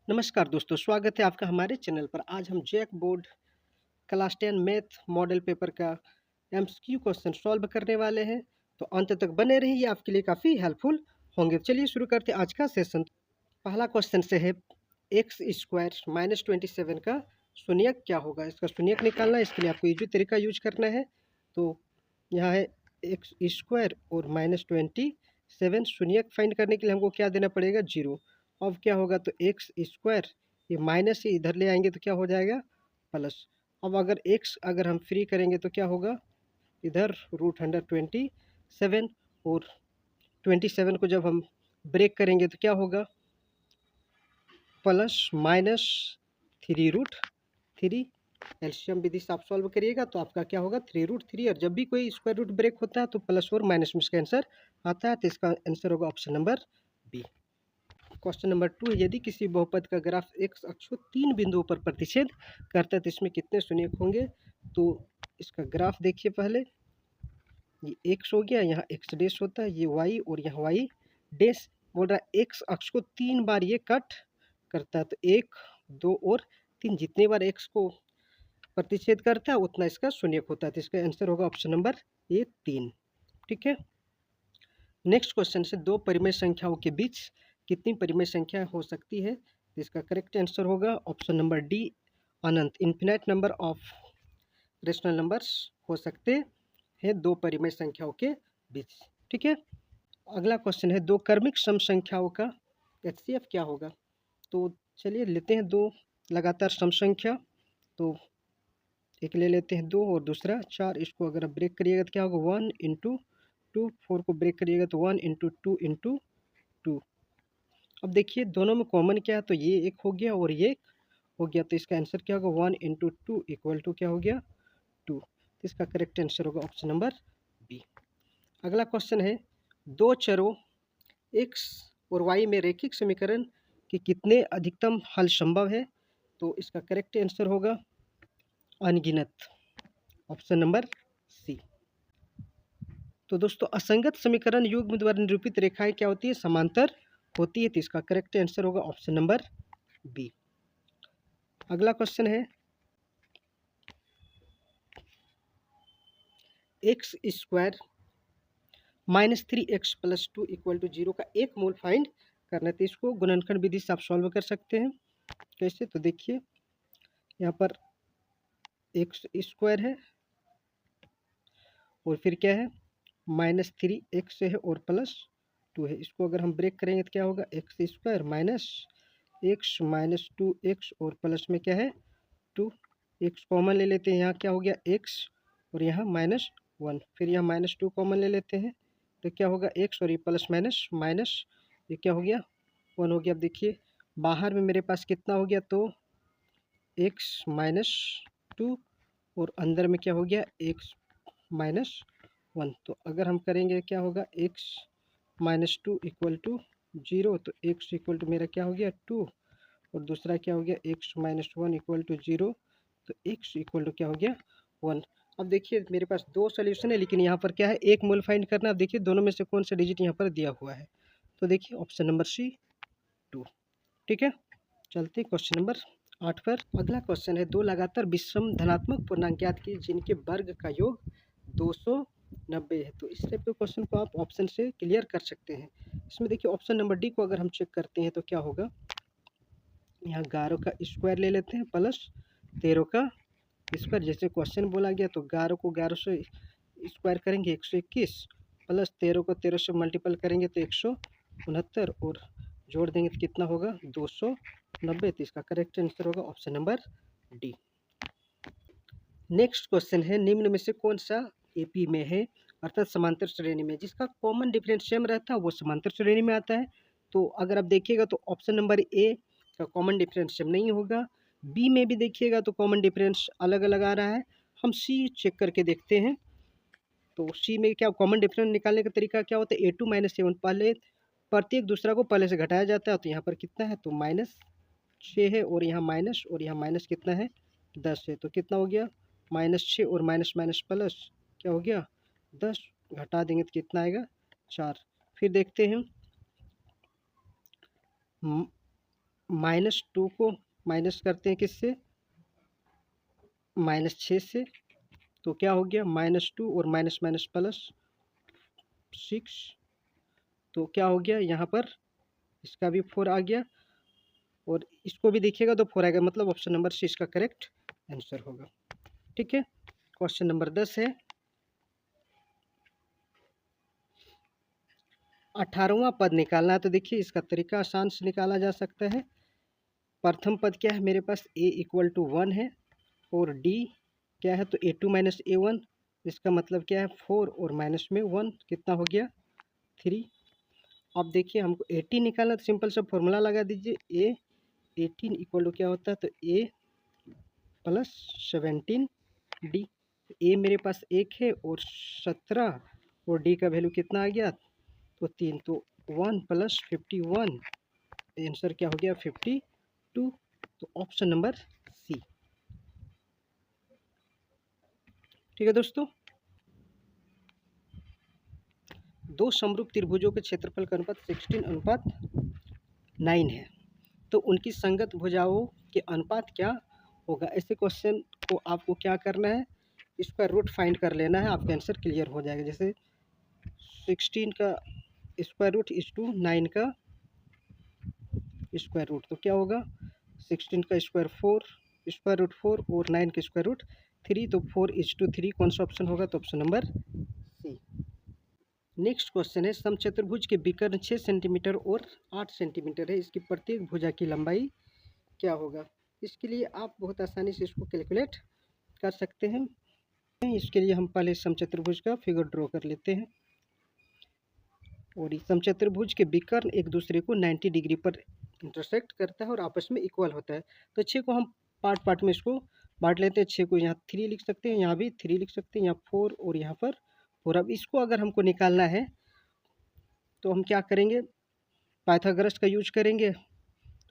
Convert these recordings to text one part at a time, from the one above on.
नमस्कार दोस्तों, स्वागत है आपका हमारे चैनल पर। आज हम JAC board class 10 math model paper का एमसीक्यू क्वेश्चन सॉल्व करने वाले हैं। तो अंत तक बने रहिए, आपके लिए काफ़ी हेल्पफुल होंगे। चलिए शुरू करते हैं आज का सेशन। पहला क्वेश्चन से है, एक्स स्क्वायर माइनस 27 का शून्यक क्या होगा। इसका शून्यक निकालना है, इसके लिए आपको इजी तरीका यूज करना है। तो यहाँ है एक्स स्क्वायर और -27 शून्यक फाइंड करने के लिए हमको क्या देना पड़ेगा, जीरो। अब क्या होगा, तो एक्स स्क्वायर ये माइनस से इधर ले आएंगे तो क्या हो जाएगा, प्लस। अब अगर एक्स अगर हम फ्री करेंगे तो क्या होगा, इधर √127 और 27 को जब हम ब्रेक करेंगे तो क्या होगा, +-3√3। एलसीएम विधि से आप सॉल्व करिएगा तो आपका क्या होगा, 3√3। और जब भी कोई स्क्वायर रूट ब्रेक होता है तो प्लस और माइनस में इसका आंसर आता है। तो इसका आंसर होगा option number B. Question number 2 है, यदि किसी बहुपद का ग्राफ एक्स अक्ष को 3 बिंदुओं पर प्रतिच्छेद करता है तो इसमें कितने शून्यक होंगे। तो इसका ग्राफ देखिए पहले, ये एक्स हो गया, यहाँ एक्स डैश होता है, ये वाई और यहाँ वाई डैश। बोल रहा है एक्स अक्ष को 3 बार ये कट करता है, तो 1, 2 और 3 जितने बार एक्स को प्रतिच्छेद करता है उतना इसका शून्यक होता है। तो इसका आंसर होगा ऑप्शन नंबर ए 3। ठीक है। नेक्स्ट क्वेश्चन से, दो परिमेय संख्याओं के बीच कितनी परिमेय संख्या हो सकती है। तो इसका करेक्ट आंसर होगा option number D, Anant. Infinite number of rational numbers हो सकते हैं दो परिमेय संख्याओं के बीच। ठीक है। अगला क्वेश्चन है, दो क्रमिक सम संख्याओं का एचसीएफ क्या होगा। तो चलिए लेते हैं दो लगातार सम संख्या। तो एक ले लेते हैं 2 और दूसरा 4। इसको अगर आप ब्रेक करिएगा तो क्या होगा, 1 इंटू 2। 4 को ब्रेक करिएगा तो 1 इंटू 2 इंटू 2। अब देखिए दोनों में कॉमन क्या है, तो ये एक हो गया और ये एक हो गया। तो इसका आंसर क्या होगा, 1 इंटू 2 इक्वल टू क्या हो गया, 2। तो इसका करेक्ट आंसर होगा ऑप्शन नंबर बी। अगला क्वेश्चन है, दो चरों एक्स और वाई में रैखिक समीकरण के कितने अधिकतम हल संभव है। तो इसका करेक्ट आंसर होगा अनगिनत, ऑप्शन नंबर सी। तो दोस्तों असंगत समीकरण युग्म द्वारा निरूपित रेखाएं क्या होती है, समांतर होती है। तो इसका करेक्ट आंसर होगा ऑप्शन नंबर बी। अगला क्वेश्चन है, एक्स स्क्वायर -3x + 2 = 0 का एक मूल फाइंड करना। तो इसको गुणनखंड विधि से आप सॉल्व कर सकते हैं। कैसे, तो देखिए यहाँ पर एक्स स्क्वायर है और फिर क्या है, -3x है और +2 है। इसको अगर हम ब्रेक करेंगे तो क्या होगा, एक्स स्क्वायर -x -2x और प्लस में क्या है 2। एक्स कॉमन ले लेते हैं, यहाँ क्या हो गया x और यहाँ -1। फिर यहाँ -2 कॉमन ले लेते हैं तो क्या होगा, x और ये प्लस माइनस माइनस, ये क्या हो गया 1 हो गया। अब देखिए बाहर में मेरे पास कितना हो गया, तो x -2 और अंदर में क्या हो गया, x -1। तो अगर हम करेंगे क्या होगा, x -2 = 0। तो x इक्वल टू मेरा क्या हो गया 2 और दूसरा क्या हो गया, x -1 = 0। तो x इक्वल टू क्या हो गया 1। अब देखिए मेरे पास दो सोल्यूशन है, लेकिन यहाँ पर क्या है, एक मूल फाइंड करना। अब देखिए दोनों में से कौन सा डिजिट यहाँ पर दिया हुआ है। तो देखिए ऑप्शन नंबर सी 2। ठीक है। चलते क्वेश्चन नंबर 8 पर। अगला क्वेश्चन है, दो लगातार विषम धनात्मक पूर्णांक ज्ञात कीजिए जिनके वर्ग का योग 290 है। तो इस टाइप के क्वेश्चन को आप ऑप्शन से क्लियर कर सकते हैं। इसमें देखिए ऑप्शन नंबर डी को अगर हम चेक करते हैं तो क्या होगा, यहाँ 11 का स्क्वायर ले लेते हैं प्लस 13 का स्क्वायर। जैसे क्वेश्चन बोला गया तो 11 को 11 से स्क्वायर करेंगे 121, प्लस 13 को 13 से मल्टीपल करेंगे तो 169 और जोड़ देंगे तो कितना होगा 290। तो इसका करेक्ट आंसर होगा option number D. Next question है, निम्न में से कौन सा एपी में है, अर्थात समांतर श्रेणी में। जिसका कॉमन डिफरेंस सेम रहता है वो समांतर श्रेणी में आता है। तो अगर आप देखिएगा तो ऑप्शन नंबर ए का कॉमन डिफरेंस सेम नहीं होगा। बी में भी देखिएगा तो कॉमन डिफरेंस अलग अलग आ रहा है। हम सी चेक करके देखते हैं। तो सी में क्या कॉमन डिफरेंस निकालने का तरीका क्या होता है, A2 - 7। पहले प्रत्येक दूसरा को पहले से घटाया जाता है। तो यहाँ पर कितना है, तो -6 है और यहाँ माइनस और यहाँ माइनस कितना है 10 है। तो कितना हो गया, -6 और माइनस माइनस प्लस क्या हो गया 10। घटा देंगे तो कितना आएगा 4। फिर देखते हैं -2 को माइनस करते हैं किससे, -6 से, तो क्या हो गया -2 और माइनस माइनस प्लस 6, तो क्या हो गया यहाँ पर इसका भी 4 आ गया और इसको भी देखिएगा तो 4 आएगा, मतलब ऑप्शन नंबर सी इसका करेक्ट आंसर होगा। ठीक है, क्वेश्चन नंबर 10 है, 18वां पद निकालना है। तो देखिए इसका तरीका आसान से निकाला जा सकता है। प्रथम पद क्या है मेरे पास, a = 1 है और d क्या है, तो a2 - a1, इसका मतलब क्या है 4 और माइनस में 1 कितना हो गया 3। अब देखिए हमको 18 निकालना, तो सिंपल सा फॉर्मूला लगा दीजिए, a 18 = क्या होता है, तो a + 17 d। a मेरे पास 1 है और 17 और d का वैल्यू कितना आ गया, तो 3, तो 1 + 51, आंसर क्या हो गया 52। तो ऑप्शन नंबर सी। ठीक है दोस्तों, दो समरूप त्रिभुजों के क्षेत्रफल का अनुपात 16:9 है, तो उनकी संगत भुजाओं के अनुपात क्या होगा। ऐसे क्वेश्चन को आपको क्या करना है, इसका रूट फाइंड कर लेना है, आपका आंसर क्लियर हो जाएगा। जैसे 16 का स्क्वायर रूट इज टू 9 का स्क्वायर रूट, तो क्या होगा 16 का स्क्वायर रूट 4 और 9 का स्क्वायर रूट 3, तो 4:3 कौन सा ऑप्शन होगा, तो option number C. Next question है, समचतुर्भुज के विकर्ण 6 सेंटीमीटर और 8 सेंटीमीटर है, इसकी प्रत्येक भुजा की लंबाई क्या होगा। इसके लिए आप बहुत आसानी से इसको कैलकुलेट कर सकते हैं। इसके लिए हम पहले समचतुर्भुज का फिगर ड्रॉ कर लेते हैं और इस समचतुर्भुज के विकर्ण एक दूसरे को 90 डिग्री पर इंटरसेक्ट करता है और आपस में इक्वल होता है। तो 6 को हम पार्ट पार्ट में इसको बांट लेते हैं। 6 को यहाँ 3 लिख सकते हैं, यहाँ भी 3 लिख सकते हैं, यहाँ 4 और यहाँ पर 4। अब इसको अगर हमको निकालना है तो हम क्या करेंगे, पाइथागोरस का यूज करेंगे,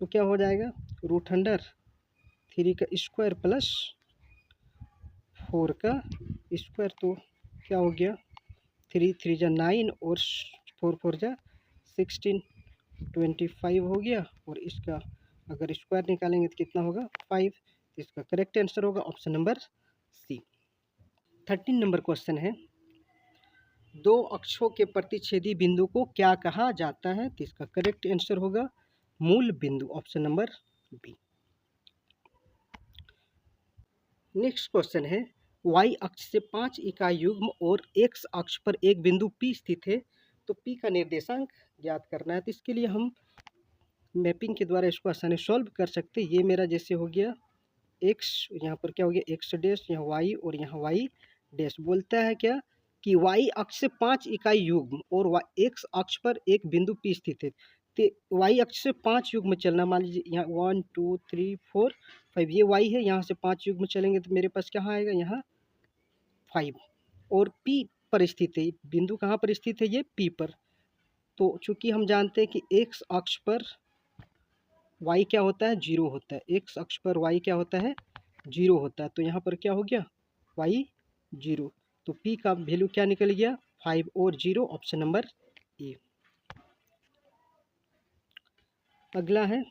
तो क्या हो जाएगा √3 का स्क्वायर प्लस 4 का स्क्वायर, तो क्या हो गया 3 3 जा 9 और 4 4 जा 16, 25 हो गया। और इसका अगर स्क्वायर निकालेंगे तो कितना होगा 5। इसका करेक्ट आंसर होगा option number C. 13 number question है, दो अक्षों के प्रतिच्छेदी बिंदु को क्या कहा जाता है। तो इसका करेक्ट आंसर होगा मूल बिंदु, option number B. Next question है, y अक्ष से 5 इकाई युग्म और x अक्ष पर एक बिंदु P स्थित है, तो P का निर्देशांक ज्ञात करना है। तो इसके लिए हम मैपिंग के द्वारा इसको आसानी सॉल्व कर सकते हैं। ये मेरा जैसे हो गया x, यहाँ पर क्या हो गया x डैश, यहाँ y और यहाँ y डैश। बोलता है क्या कि y अक्ष से 5 इकाई युग्म और x अक्ष पर एक बिंदु P स्थित है। तो y अक्ष से 5 युग्म चलना, मान लीजिए यहाँ 1 2 3 4 5, ये y है, यहाँ से 5 युग्म चलेंगे तो मेरे पास कहाँ आएगा, यहाँ 5। और P पर स्थित है, बिंदु कहाँ पर स्थित है, ये P पर। तो चूंकि हम जानते हैं कि x अक्ष पर y क्या होता है, 0 होता है। x अक्ष पर y क्या होता है, 0 होता है। तो यहाँ पर क्या हो गया y 0, तो P का वैल्यू क्या निकल गया 5 और 0, ऑप्शन नंबर ए। अगला है,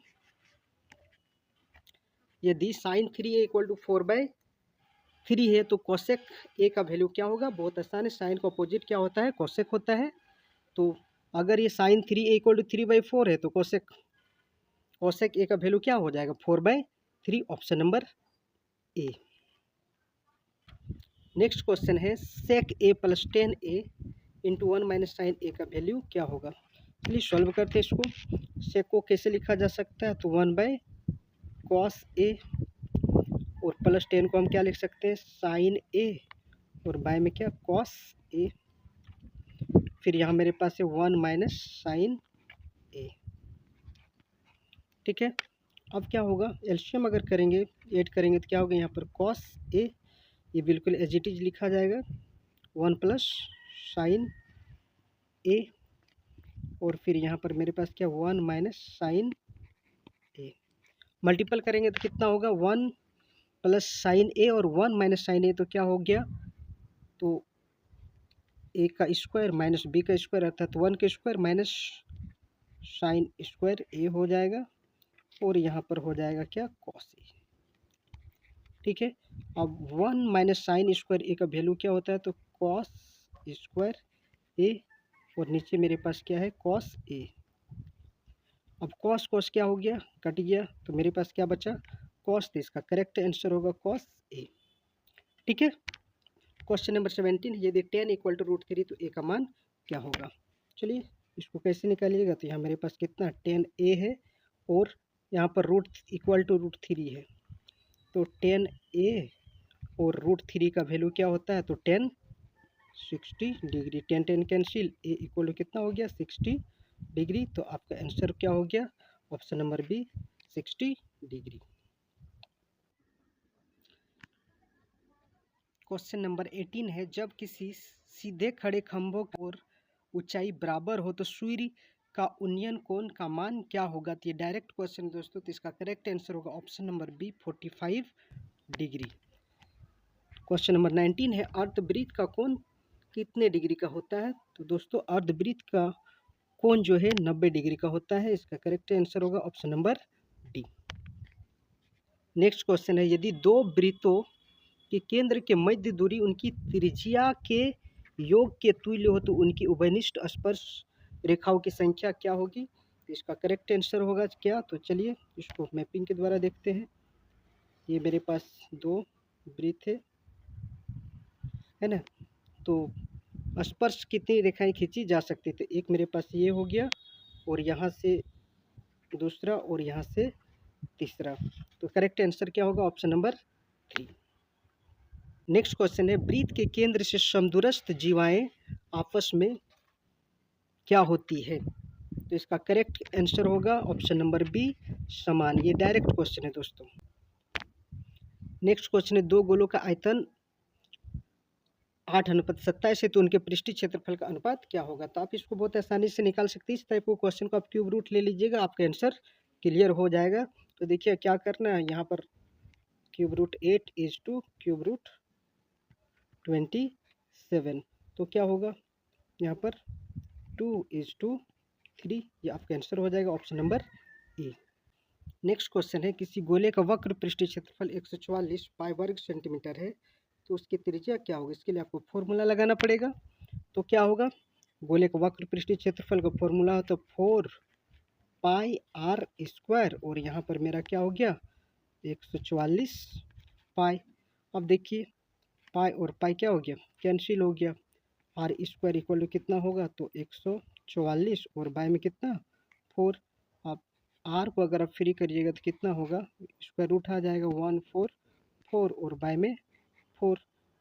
यदि sin 3a = 4/3 है तो कोसेक a का वैल्यू क्या होगा। बहुत आसान है, साइन का अपोजिट क्या होता है, कोसेक होता है। तो अगर ये sin 3a = 3/4 है तो कोसेक a का वैल्यू क्या हो जाएगा 4/3, option number A. Next question है, sec a + tan a × 1 - sin a का वैल्यू क्या होगा। चलिए सॉल्व करते हैं इसको। sec को कैसे लिखा जा सकता है, तो 1/cos a और प्लस 10 को हम क्या लिख सकते हैं sin a और बाय में क्या cos a। फिर यहाँ मेरे पास है 1 - sin a। ठीक है, अब क्या होगा, एलसीएम अगर करेंगे, ऐड करेंगे तो क्या होगा, यहाँ पर cos a, ये बिल्कुल एज इट इज लिखा जाएगा 1 + sin a और फिर यहाँ पर मेरे पास क्या 1 - sin a। मल्टीपल करेंगे तो कितना होगा 1 + sin a और 1 - sin a, तो क्या हो गया, तो a का स्क्वायर माइनस b का स्क्वायर, अर्थात 1 का square minus sin square a हो जाएगा। और यहाँ पर हो जाएगा क्या, कॉस ए। ठीक है, अब 1 माइनस साइन स्क्वायर ए का वैल्यू क्या होता है, तो कॉस स्क्वायर ए, और नीचे मेरे पास क्या है, कॉस ए। अब कॉस कॉस क्या हो गया, कट गया, तो मेरे पास क्या बचा, कॉस। तो इसका करेक्ट आंसर होगा कॉस ए। ठीक है, क्वेश्चन नंबर 17, यदि 10 इक्वल टू √3 तो ए का मान क्या होगा। चलिए इसको कैसे निकालिएगा, तो यहाँ मेरे पास कितना 10a है और यहाँ पर रूट इक्वल टू √3 है, तो 10a और √3 का वैल्यू क्या होता है, तो 10 60 degree, 10 cancel, A equal to कितना हो गया 60 डिग्री। तो आपका आंसर क्या हो गया, option number B 60 degree. Question number 18 है, जब किसी सीधे खड़े खंभों और ऊंचाई बराबर हो तो सूर्य का उन्नयन कोण का मान क्या होगा। तो ये डायरेक्ट क्वेश्चन दोस्तों, तो इसका करेक्ट आंसर होगा option number B 45 degree. Question number 19 है, अर्धवृत्त का कोण कितने डिग्री का होता है। तो दोस्तों अर्धवृत्त का कोण जो है 90 डिग्री का होता है। इसका करेक्ट आंसर होगा option number D. Next question है, यदि दो वृत्तों के केंद्र के मध्य दूरी उनकी त्रिज्या के योग के तुल्य हो तो उनकी उभयनिष्ठ स्पर्श रेखाओं की संख्या क्या होगी। तो इसका करेक्ट आंसर होगा क्या, तो चलिए इसको मैपिंग के द्वारा देखते हैं। ये मेरे पास दो वृत्त है ना, तो स्पर्श कितनी रेखाएं खींची जा सकती, तो एक मेरे पास ये हो गया और यहाँ से दूसरा और यहाँ से तीसरा। तो करेक्ट आंसर क्या होगा, ऑप्शन नंबर 3। नेक्स्ट क्वेश्चन है, वृत्त के केंद्र से समदूरस्थ जीवाएं आपस में क्या होती है। तो इसका करेक्ट आंसर होगा ऑप्शन नंबर बी समान। ये डायरेक्ट क्वेश्चन है दोस्तों। नेक्स्ट क्वेश्चन है, दो गोलों का आयतन 8:27 है तो उनके पृष्ठीय क्षेत्रफल का अनुपात क्या होगा। तो आप इसको बहुत आसानी से निकाल सकते हैं। इस टाइप को क्वेश्चन को आप क्यूब रूट ले लीजिएगा, आपका आंसर क्लियर हो जाएगा। तो देखिए क्या करना है, यहाँ पर cube root 8 is to cube root 27, तो क्या होगा यहाँ पर 2:3, ये आपका आंसर हो जाएगा option number A. Next question है, किसी गोले का वक्र पृष्ठीय क्षेत्रफल 144 पाई वर्ग सेंटीमीटर है तो उसकी त्रिज्या क्या होगी। इसके लिए आपको फॉर्मूला लगाना पड़ेगा। तो क्या होगा, गोले का वक्र पृष्ठीय क्षेत्रफल का फॉर्मूला हो तो 4 पाई आर स्क्वायर, और यहाँ पर मेरा क्या हो गया 144 पाई। अब देखिए पाई और पाई क्या हो गया, कैंसिल हो गया। आर स्क्वायर इक्वल टू कितना होगा, तो 144 और बाय में कितना 4। आप आर को अगर आप फ्री करिएगा तो कितना होगा, स्क्वायर रूट आ जाएगा 144 और बाय में 4।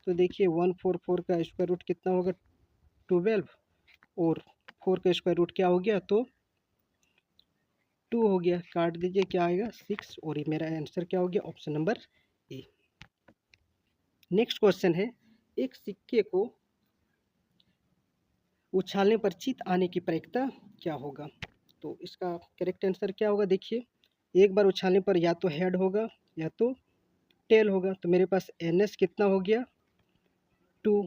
तो देखिए 144 का स्क्वायर रूट कितना होगा 12, और 4 का स्क्वायर रूट क्या हो गया, तो 2 हो गया। काट दीजिए क्या आएगा 6, और ये मेरा आंसर क्या हो गया option number A. Next question है, एक सिक्के को उछालने पर चित आने की प्रायिकता क्या होगा। तो इसका करेक्ट आंसर क्या होगा, देखिए एक बार उछालने पर या तो हेड होगा या तो टेल होगा। तो मेरे पास NS कितना हो गया 2,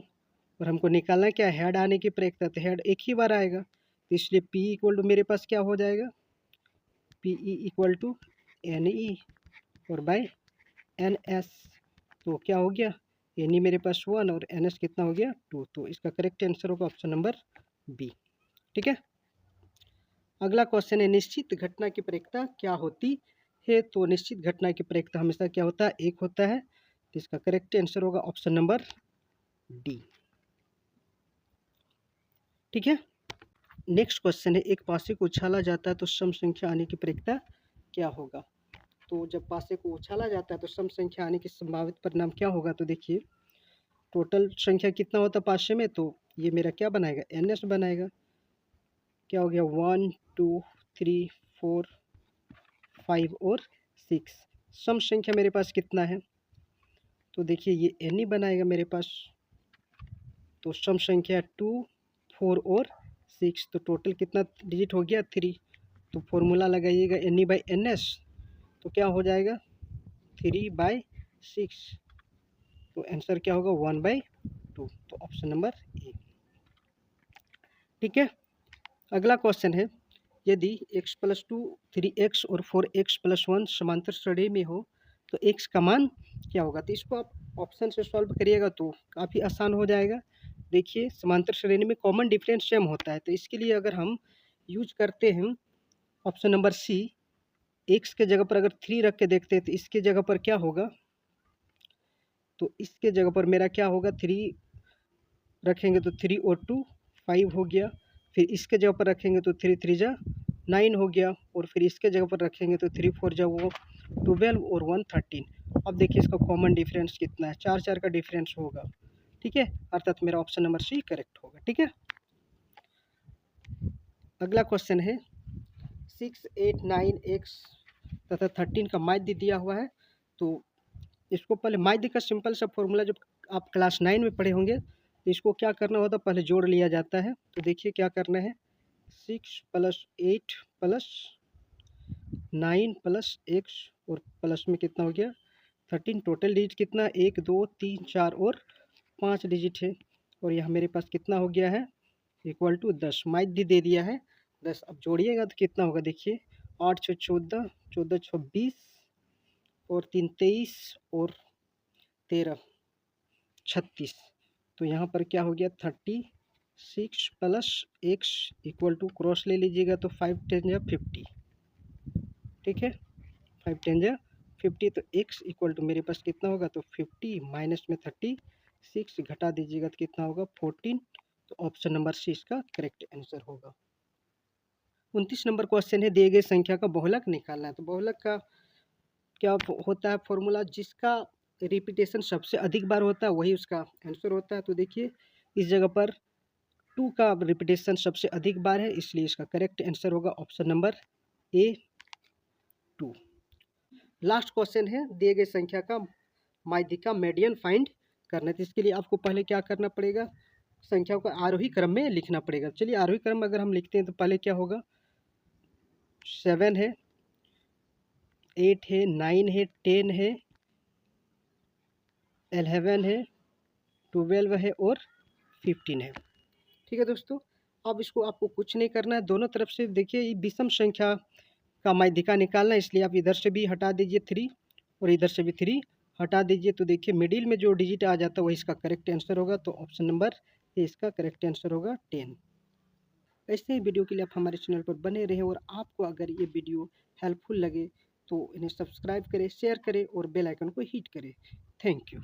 और हमको निकालना क्या, हेड आने की प्रायिकता, तो हेड एक ही बार आएगा, तो इसलिए P इक्वल टू मेरे पास क्या हो जाएगा, PE इक्वल टू NE और बाय NS। तो क्या हो गया, NE मेरे पास 1 और NS कितना हो गया 2। तो इसका करेक्ट आंसर होगा ऑप्शन नंबर बी। ठीक है, अगला क्वेश्चन है, निश्चित घटना की प्रायिकता क्या होती है। तो निश्चित घटना की प्रायिकता हमेशा क्या होता है, एक होता है। तो इसका करेक्ट आंसर होगा ऑप्शन नंबर डी। ठीक है, नेक्स्ट क्वेश्चन है, एक पासे को उछाला जाता है तो सम संख्या आने की प्रायिकता क्या होगा। तो जब पासे को उछाला जाता है तो सम संख्या आने की संभावित परिणाम क्या होगा। तो देखिए टोटल संख्या कितना होता है पासे में, तो ये मेरा क्या बनाएगा NS बनाएगा। क्या हो गया 1 2 3 4 5 और 6। सम संख्या मेरे पास कितना है, तो देखिए ये NE बनाएगा मेरे पास। तो सम संख्या 2 4 और 6, तो टोटल कितना डिजिट हो गया 3। तो फॉर्मूला लगाइएगा NE बाई NS, तो क्या हो जाएगा 3/6। तो आंसर क्या होगा 1/2। तो ऑप्शन नंबर ए। ठीक है, अगला क्वेश्चन है, यदि x+2 3x और 4x+1 समांतर श्रेणी में हो तो x का मान क्या होगा। तो इसको आप ऑप्शन से सॉल्व करिएगा तो काफ़ी आसान हो जाएगा। देखिए समांतर श्रेणी में कॉमन डिफरेंस सेम होता है, तो इसके लिए अगर हम यूज करते हैं ऑप्शन नंबर सी, x के जगह पर अगर 3 रख के देखते हैं तो इसके जगह पर क्या होगा, तो इसके जगह पर मेरा क्या होगा, 3 रखेंगे तो 3 और 2 5 हो गया। फिर इसके जगह पर रखेंगे तो 3 3 जा 9 हो गया, और फिर इसके जगह पर रखेंगे तो 3 4 जा वो 12 और 1 13। अब देखिए इसका कॉमन डिफरेंस कितना है, 4 4 का डिफरेंस होगा। ठीक है, अर्थात मेरा ऑप्शन नंबर सी करेक्ट होगा। ठीक है, अगला क्वेश्चन है 6 8 9 x तथा 13 का माध्य दिया हुआ है। तो इसको पहले माध्य का सिंपल सा फॉर्मूला जब आप क्लास 9 में पढ़े होंगे तो इसको क्या करना होता है, पहले जोड़ लिया जाता है। तो देखिए क्या करना है, 6 + 8 + 9 + x और प्लस में कितना हो गया 13। टोटल डिजिट कितना, 1 2 3 4 और 5 डिजिट है, और यहाँ मेरे पास कितना हो गया है इक्वल टू 10। माध्य दे दिया है 10। अब जोड़िएगा तो कितना होगा, देखिए 8 6 14 14 26 और 3 23 और 13 36। तो यहाँ पर क्या हो गया 36 + x इक्वल टू क्रॉस ले लीजिएगा तो 5 10 या 50। ठीक है, 5 10 या 50। तो x इक्वल टू मेरे पास कितना होगा, तो 50 माइनस में 36 घटा दीजिएगा तो कितना होगा 14। तो ऑप्शन नंबर सी इसका करेक्ट आंसर होगा। 29 नंबर क्वेश्चन है, दिए गए संख्या का बहुलक निकालना है। तो बहुलक का क्या होता है फॉर्मूला, जिसका रिपीटेशन सबसे अधिक बार होता है वही उसका आंसर होता है। तो देखिए इस जगह पर 2 का रिपीटेशन सबसे अधिक बार है, इसलिए इसका करेक्ट आंसर होगा option number A 2। Last question है, दिए गए संख्या का माध्य का मीडियन फाइंड करना है। तो इसके लिए आपको पहले क्या करना पड़ेगा, संख्या को आरोही क्रम में लिखना पड़ेगा। चलिए आरोही क्रम अगर हम लिखते हैं तो पहले क्या होगा, 7 है 8 है 9 है 10 है 11 है 12 है और 15 है। ठीक है दोस्तों, अब इसको आपको कुछ नहीं करना है, दोनों तरफ से देखिए ये विषम संख्या का माध्यिका निकालना है, इसलिए आप इधर से भी हटा दीजिए 3 और इधर से भी 3 हटा दीजिए। तो देखिए मिडिल में जो डिजिट आ जाता है वही इसका करेक्ट आंसर होगा। तो ऑप्शन नंबर ए इसका करेक्ट आंसर होगा 10। ऐसे ही वीडियो के लिए आप हमारे चैनल पर बने रहें, और आपको अगर ये वीडियो हेल्पफुल लगे तो इन्हें सब्सक्राइब करें, शेयर करें और बेल आइकन को हिट करें। Thank you.